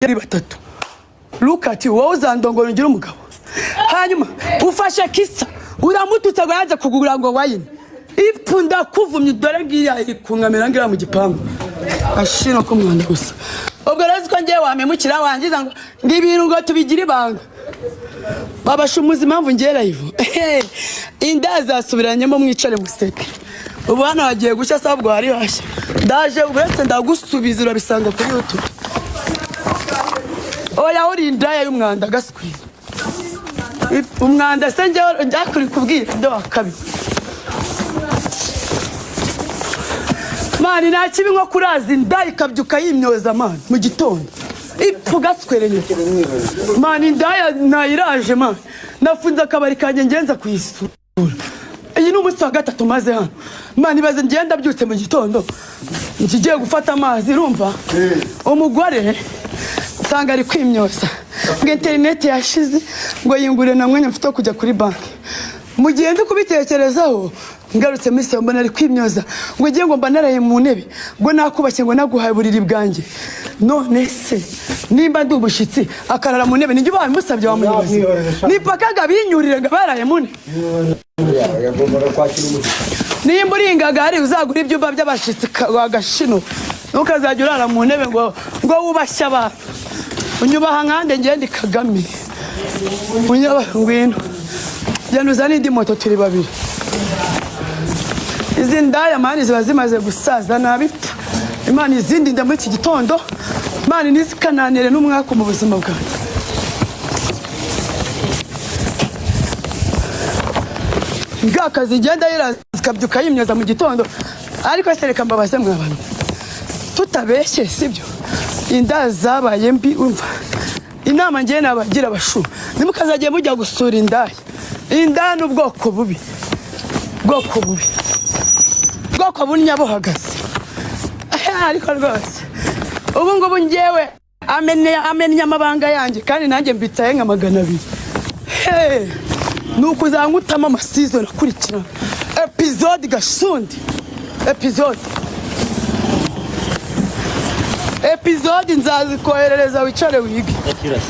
yari batatu Lukati wowe uzandongora ngira umugabo hanyuma ufashe kisa uramututse ngo yaje kugura ngo wayine ipfunda kuvumye dore ngiya iri kunkamera ngira mu gipangu ashino ko mwanda gusa ubwo razi ko ngiye wamemukira wangiza ngo ngibintu ngo tubigira ibanga babashumuza impamvu ngera ivu indaza asubiranyemo mwicare museke ubu hano hagiye gushya sabwo hari hashya ndaje uretse ndagusubiza urabisanga kuri YouTube oya uri indaya y'umwanda gaswi umwanda se njye kubwira ndo akabi mani nta kibi nko kuraza indaya ikabyuka yimyoza mani mu gitondo ipfu gaswereye mani indaya nayiraje mani nafunze akabari kanjye ngenza kuyisura iyi ni umunsi wa gatatu maze hano mani baze ngenda byutse mu gitondo ngiye gufata amazi urumva umugore sanga ari kwimyosa ngo internet yashize ngo yingure na mwanya mfite kujya kuri banki mu gihe ndi kubitekerezaho ngarutse muri samba nari kwimyoza ngo ngiye ngo mbanaraye mu ntebe ngo nakubashye ngo naguhaye buriri bwanjye none se nimba ndi ubushitsi akarara mu ntebe ninjye bawe musabye wa muyobozi nipakaga binyurire ngo baraye mu ntebe nimba uringaga hari uzagura ibyumba by'abashitsi wagashino ntukazajya urara mu ntebe ngo wubashye abantu unyubaha nkande ngende Kagame unyubaha ngwino genda uzane indi moto turi babiri izi ndaya mani ziba zimaze gusaza nabipfa imana izindi nda muri iki gitondo imana nizikananire n'umwaka mu buzima bwanjye ngakazi igenda yiraskabyuka yimyoza mu gitondo ariko sereka mbabaze mwabana tutabeshye sibyo inda zabaye mbi umva inama ngiye nabagira abashu nimukazagiye mujya gusura indaya indana ubwoko bubi bwoko bunya buhagaze ariko rwose ubu ngubu ngewe amenya amabanga yanjye kandi nanjye mbitsaye nka 200 nuko uzankutamo amasizoni akurikirana episode gasundi episode nzazikoherereza wicare wige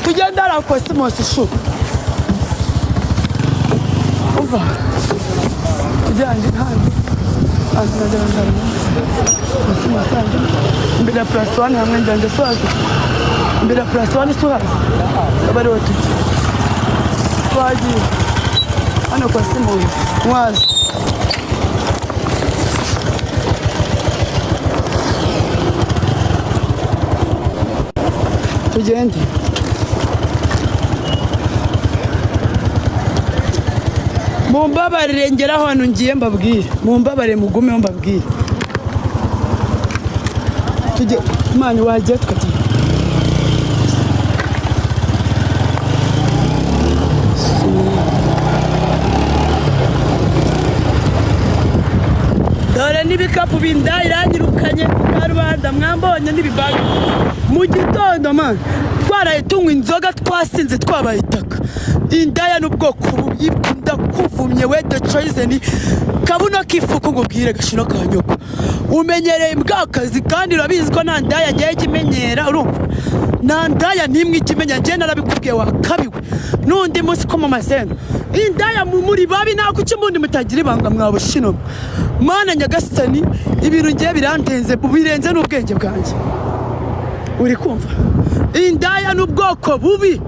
tugenda ara Cosmos shu umva ujyanje hano azanaje mbere plus 1 hamwe ndanje swazi mbere plus 1 swazi abari watu twagiye hano Cosmos mwazi tugende mumbabarire ngeraho hano ngiye mbabwire mumbabarire mugume mbabwire tujye mani waje twati dore nibikapu binda iranyirukanye karubanda mwambonye nibibaga mu gitondo man twaraye tunywa inzoga twasinze twabaye itaka indaya n'ubwoko bw'ikunda kuvumye we the chosen kabuno kifuko ngubwire gashino kanyoko umenyereye mbwakazi kandi urabizi ko nta ndaya ngiye kimenyera urumva nta ndaya nimwe ikimenya ngiye narabikubwiye wakabiwe nundi munsi ko mu maseno indaya muri babi nako kimundi mutagira ibanga mwabushino mana nyagasani ibintu ngiye birandenze birenze n'ubwenge bwanjye uri kumva indaya n'ubwoko bubi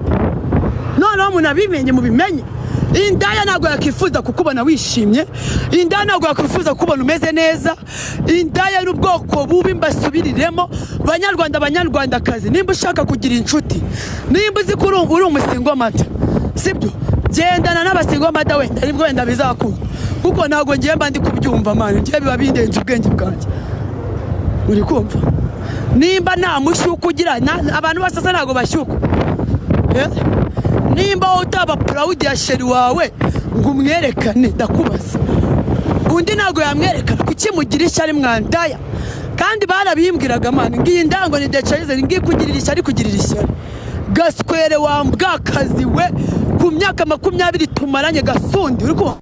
none umuntu abimenye mubimenye indaya ntabwo yakifuza kukubona wishimye indaya ntabwo yakifuza kukubona umeze neza indaya n'ubwoko bubi mbasubiriremo banyarwandakazi nimba ushaka kugira inshuti nimba uzi ko uri umusingomata sibyo gendana n'abasingomata wenda aribwo wenda bizakunda kuko ntabwo ngiye mba ndi kubyumva mani ngiye biba bindenze ubwenge bwanjye uri kumva nimba nta mushyuko ugira abantu basasa ntabwo bashyuko nimba utaba proud ya sheri wawe ngo umwerekane ndakubaza undi ntabwo yamwerekana kuki mugira ishyari mwandaya kandi barabimbwiraga mani ngiye ndango ni decaize ngiye kugirira ishyari gaswere wa mbwakazi we ku myaka 20 tumaranye gasundi uri kumva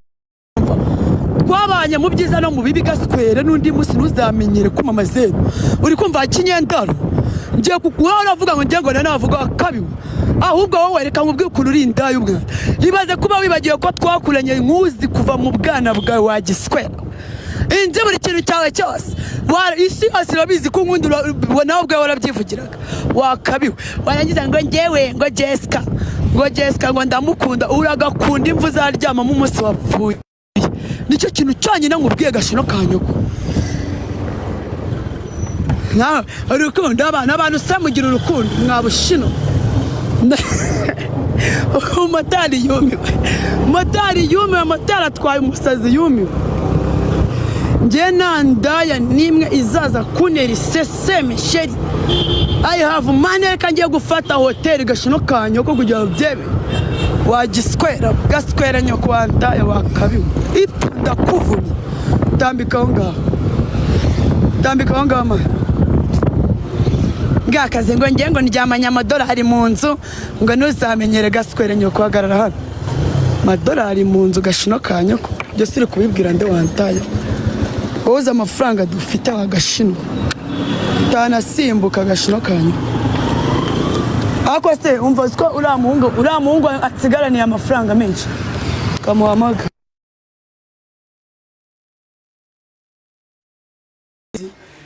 twabanye mu byiza no mu bibi gaswere n'undi musi ntuzamenyere kuma mazeno uri kumva kinyendaro ngiye kuguha uravuga ngo ngiye ngo navuga akabiwe ahubwo wowe reka nkubwire ukuntu uri indaya y'umwana ibaze kuba wibagiye ko twakuranye nkuzi kuva mu bwana bwawe wagiswera inzi buri kintu cyawe cyose isi yose irabizi ko nkundi nawe ubwawe warabyivugiraga wakabiwe warangiza ngo ngewe ngo Jessica ngo ndamukunda uragakunda imvu zaryamamo umunsi wapfuye nicyo kintu cyonyine nkubwiye gashino kanyoko urukundo abantu samugira urukundo mwabushino motari yumiwe motari atwaye umusazi yumiwe nge nandaya nimwe izaza kunera iseseme sheri I have money reka ngiye gufata hoteli gashino kanyoko kugira ngo byebe wagiswera gaswera nyoko wandaya wakabiwe ndakuvunye tambikaho ngaho ngakaze ngo ngiye ngo ndyamanya amadolari mu nzu ngo ntuzamenyere gaswera nyoko hagarara hano amadolari mu nzu gashino kanyoko byose uri kubibwira nde wandaya woza amafaranga dufite wagashino tanasimbuka gashino kanyu ako se umva ko uriya muhungu asigaraniye amafaranga menshi kamuhamaga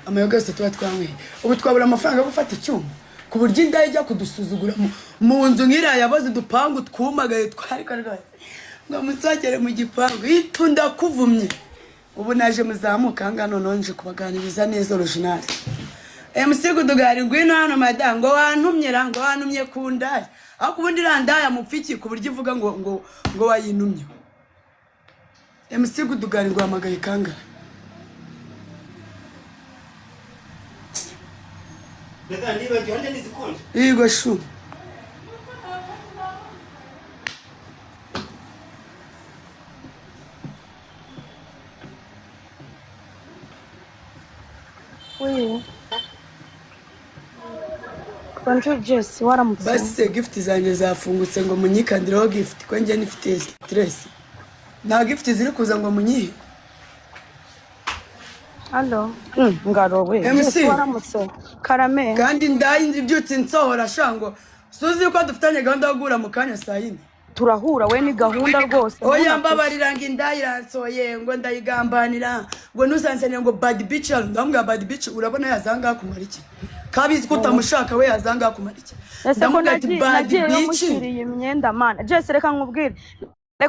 amayoga yose tuba twamwe ubu twabura amafaranga yo gufata icyuma ku buryo indaya ijya kudusuzugura mu nzu nk'iriya yaboze udupangu twumagaye twarikaraga ngo musagere mu gipangu itunda kuvumye ubu naje muzamuka ngano nonje kubaganiriza neza original MC Gudugari ngwino hano madam ngo wantumye ku ndaya aho kubundi randaya mupfiki ku buryo ivuga ngo wayintumye MC Gudugari ngo amagaye kanga Bega niba gihonde nizikonje Yego shu Bonjour Jess, waramutse. Base gift zanjye zafungutse ngo munyikandiraho gift ko njye nifite stress. Na gift ziri kuza ngo munyihe. Allo. Ngarowe. MC waramutse. Karame. Kandi ndayi ibyutse nsohora shango. Suzi ko dufitanye gahunda yo gura mu kanya saa yine. Turahura we ni gahunda rwose. Oya mbabarira ngo ndayiransoye ngo ndayigambanira ngo nusanzane ngo bad bitch ndambwa bad bitch urabona yazanga kumara iki. Kabizi ko utamushaka we yazanga kumara iki. Ndamubwira ati bad bitch imyenda mana. Jess reka nkubwire.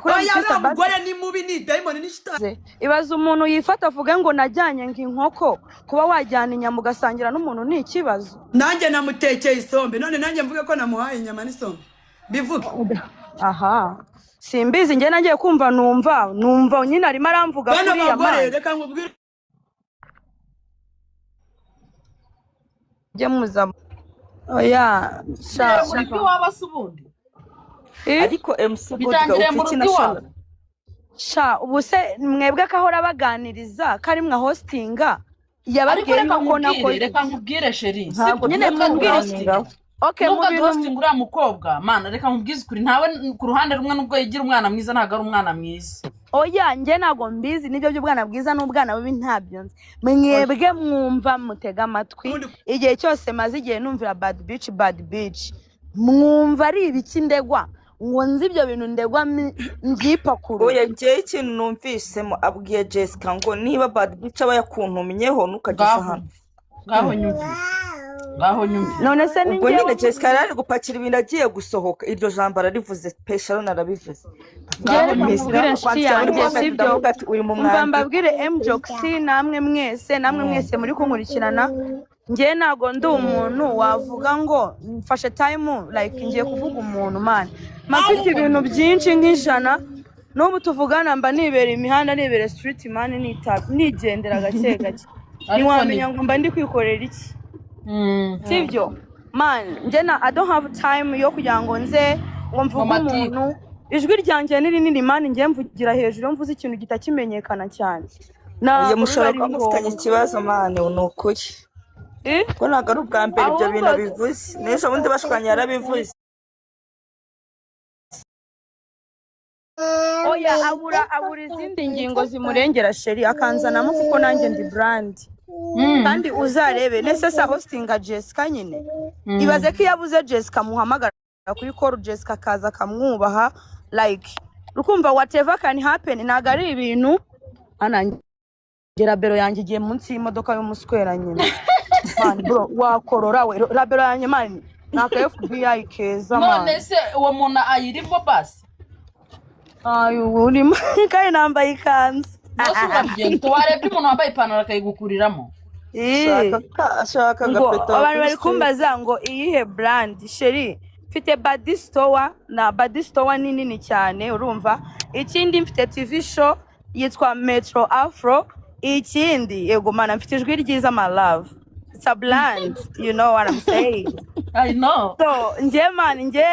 Oya mugore ni mubi ni diamond ni shita. Ibaza umuntu yifata avuga ngo najyanye nk'inkoko kuba wajyana inyama ugasangira n'umuntu ni ikibazo. Nanjye namutekeye isombe none nanjye mvuge ko namuhaye inyama n'isombe. Bivuge. Aha. Simbizi nge nagiye kumva numva nyine arimo aramvuga kuri ya mama. Reka nkubwire. Je muza. Oya, sha. Muri wabasubundi. Ariko MC Gudga ufite nashona. Sha ubuse mwebwe kahora baganiriza kari mwa hostinga yababwiye ko nakoze. Reka nkubwire sheri. Nyine mwubwire. Okay, mu hosting uriya mukobwa mana reka nkubwize kuri ntawe ku ruhande rumwe nubwo yigira umwana mwiza ntago ari umwana mwiza. Oya nge nago mbizi nibyo by'ubwana bwiza n'ubwana bubi ntabyo nzi. Mwebwe mwumva mutega amatwi igihe cyose maze igihe numvira bad bitch mwumva ari ibiki ndegwa ngo nzi ibyo bintu ndegwa mbyipakuru. Oya ngiye ikintu numvisemo abwiye Jessica ngo niba bad bitch aba yakuntumyeho nukageza hano ngaho nyumva none se ubwo nyine Jessica yari gupakira ibintu agiye gusohoka iryo jambo ararivuze special narabivuze mbabwire Mjox namwe mwese muri kunkurikirana ngiye nago ndi umuntu wavuga ngo mfashe time like ngiye kuvuga umuntu man mafite ibintu byinshi nk'ijana n'ubu tuvugana mba nibera imihanda nibera street man nigendera gake gake niwamenya ngo mba ndi kwikorera iki. Sibyo man njena I don't have time yo kugira ngo nze ngo mvuge umuntu ijwi ryanjye ni rinini man ngiye mvugira hejuru mvuze ikintu gitakimenyekana cyane na mushobora kumufitanya ikibazo man unukuri ko nagaru bwa mbere ibyo bintu bivuze n'ejo bundi bashwanya yarabivuze. Oya abura izindi ngingo zimurengera sheri akanzanamo kuko nanjye ndi brand kandi uzarebe nese sa hostinga Jessica nyine ibaze ko yabuze Jessica muhamagara kuri call Jessica akaza akamwubaha like rukumva whatever can happen ntago ari ibintu anangera bero yanjye igiye munsi y'imodoka y'umuswera nyine man bro wakorora we rabero yanjye man naka FBI keza man none se uwo muntu ayirimo basi ayo urimo kandi nambaye ikanzu bose urabigenda warebye umuntu wambaye ipantaro akayigukuriramo ashaka ngo agapeta abantu bari kumbaza ngo iyihe brand sheri mfite body store na body store ni nini cyane urumva ikindi mfite TV show yitwa Metro Afro ikindi yego mana mfite ijwi ryiza my love it's a brand you know what I'm saying I know so nje man nje